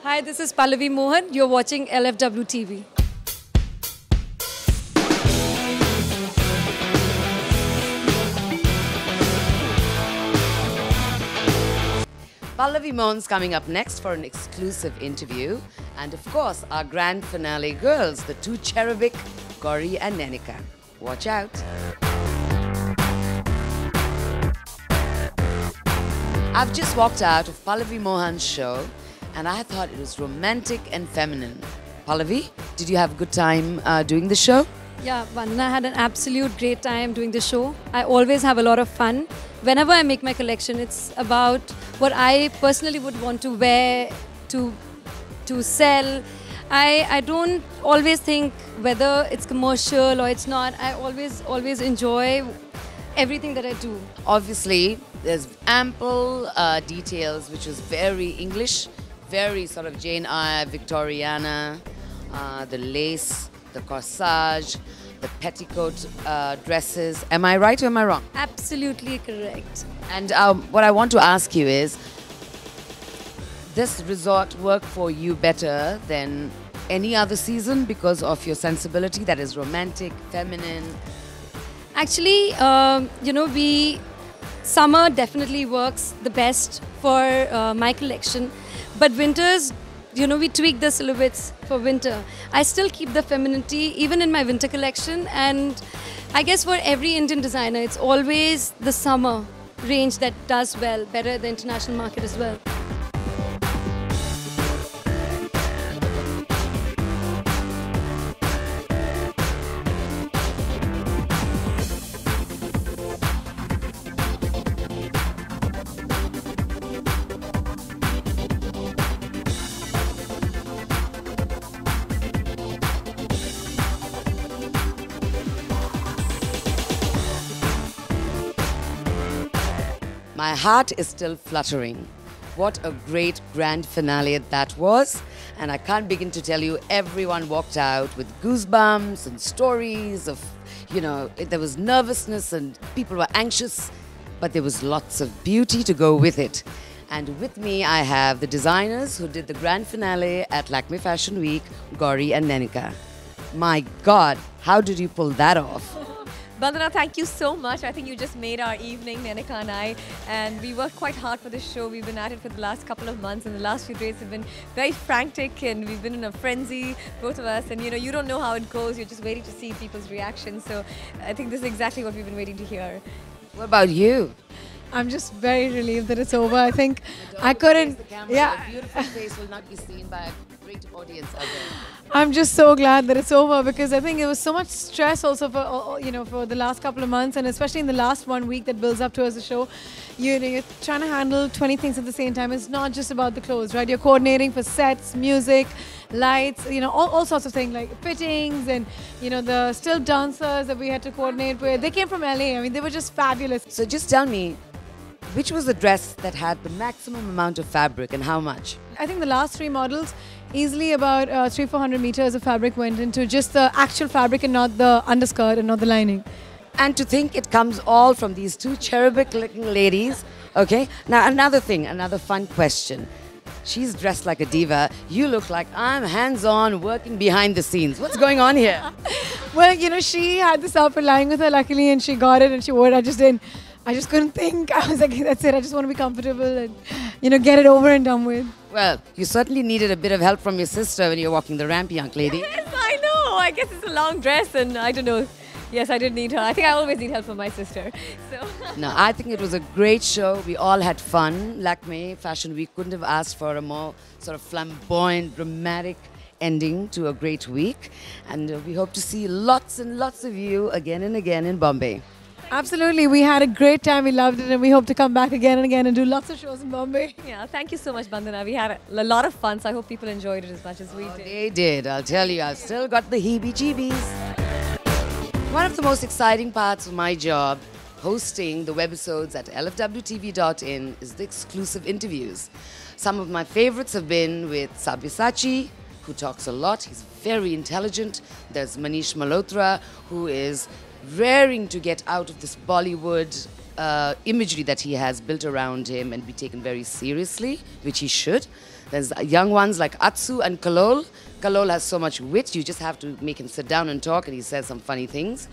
Hi, this is Pallavi Mohan. You're watching LFW TV. Pallavi Mohan's coming up next for an exclusive interview. And of course, our grand finale girls, the two cherubic, Gauri and Nenika. Watch out. I've just walked out of Pallavi Mohan's show and I thought it was romantic and feminine. Pallavi, did you have a good time doing the show? Yeah, Vandana, I had an absolute great time doing the show. I always have a lot of fun. Whenever I make my collection, it's about what I personally would want to wear, to sell. I don't always think whether it's commercial or it's not. I always enjoy everything that I do. Obviously, there's ample details, which was very English, very sort of Jane Eyre, Victoriana, the lace, the corsage, the petticoat dresses. Am I right or am I wrong? Absolutely correct. And what I want to ask you is, this resort work for you better than any other season because of your sensibility that is romantic, feminine? Actually, summer definitely works the best for my collection. But winters, we tweak the silhouettes for winter. I still keep the femininity even in my winter collection. And I guess for every Indian designer, it's always the summer range that does well, better the international market as well. My heart is still fluttering. What a great grand finale that was. And I can't begin to tell you, everyone walked out with goosebumps and stories of, there was nervousness and people were anxious, but there was lots of beauty to go with it. And with me, I have the designers who did the grand finale at Lakme Fashion Week, Gauri and Nenika. My God, how did you pull that off? Vandana, thank you so much. I think you just made our evening, Nenika and I. And we worked quite hard for this show. We've been at it for the last couple of months. And the last few days have been very frantic. And we've been in a frenzy, both of us. And, you don't know how it goes. You're just waiting to see people's reactions. So I think this is exactly what we've been waiting to hear. What about you? I'm just very relieved that it's over. I think I couldn't. Yeah. A beautiful face will not be seen by a great audience out there. I'm just so glad that it's over because I think it was so much stress also for the last couple of months and especially in the last 1 week that builds up towards the show. You're trying to handle 20 things at the same time. It's not just about the clothes, right? You're coordinating for sets, music, lights, all sorts of things like fittings and, the still dancers that we had to coordinate with. They came from LA. I mean, they were just fabulous. So just tell me, which was the dress that had the maximum amount of fabric and how much? I think the last 3 models, easily about 300-400 meters of fabric went into just the actual fabric and not the underskirt and not the lining. And to think it comes all from these two cherubic-looking ladies. Okay, now another thing, another fun question. She's dressed like a diva. You look like I'm hands-on working behind the scenes. What's going on here? Well, she had this outfit lying with her luckily and she got it and she wore it. I just couldn't think. I was like, that's it. I just want to be comfortable and, get it over and done with. Well, you certainly needed a bit of help from your sister when you're walking the ramp, young lady. Yes, I know. I guess it's a long dress and I don't know. Yes, I did need her. I think I always need help from my sister. So. No, I think it was a great show. We all had fun. Lakme Fashion Week couldn't have asked for a more sort of flamboyant, dramatic ending to a great week. And we hope to see lots and lots of you again and again in Bombay. Absolutely. We had a great time. We loved it and we hope to come back again and again and do lots of shows in Bombay. Yeah, thank you so much, Vandana. We had a lot of fun, so I hope people enjoyed it as much as we did. They did. I'll tell you, I've still got the heebie-jeebies. One of the most exciting parts of my job, hosting the webisodes at lfwtv.in, is the exclusive interviews. Some of my favorites have been with Sabyasachi, who talks a lot. He's very intelligent. There's Manish Malhotra, who is raring to get out of this Bollywood imagery that he has built around him and be taken very seriously, which he should. There's young ones like Atsu and Kalol. Kalol has so much wit, you just have to make him sit down and talk, and he says some funny things.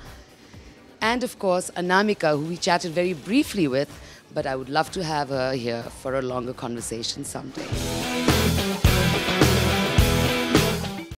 And of course, Anamika, who we chatted very briefly with, but I would love to have her here for a longer conversation someday.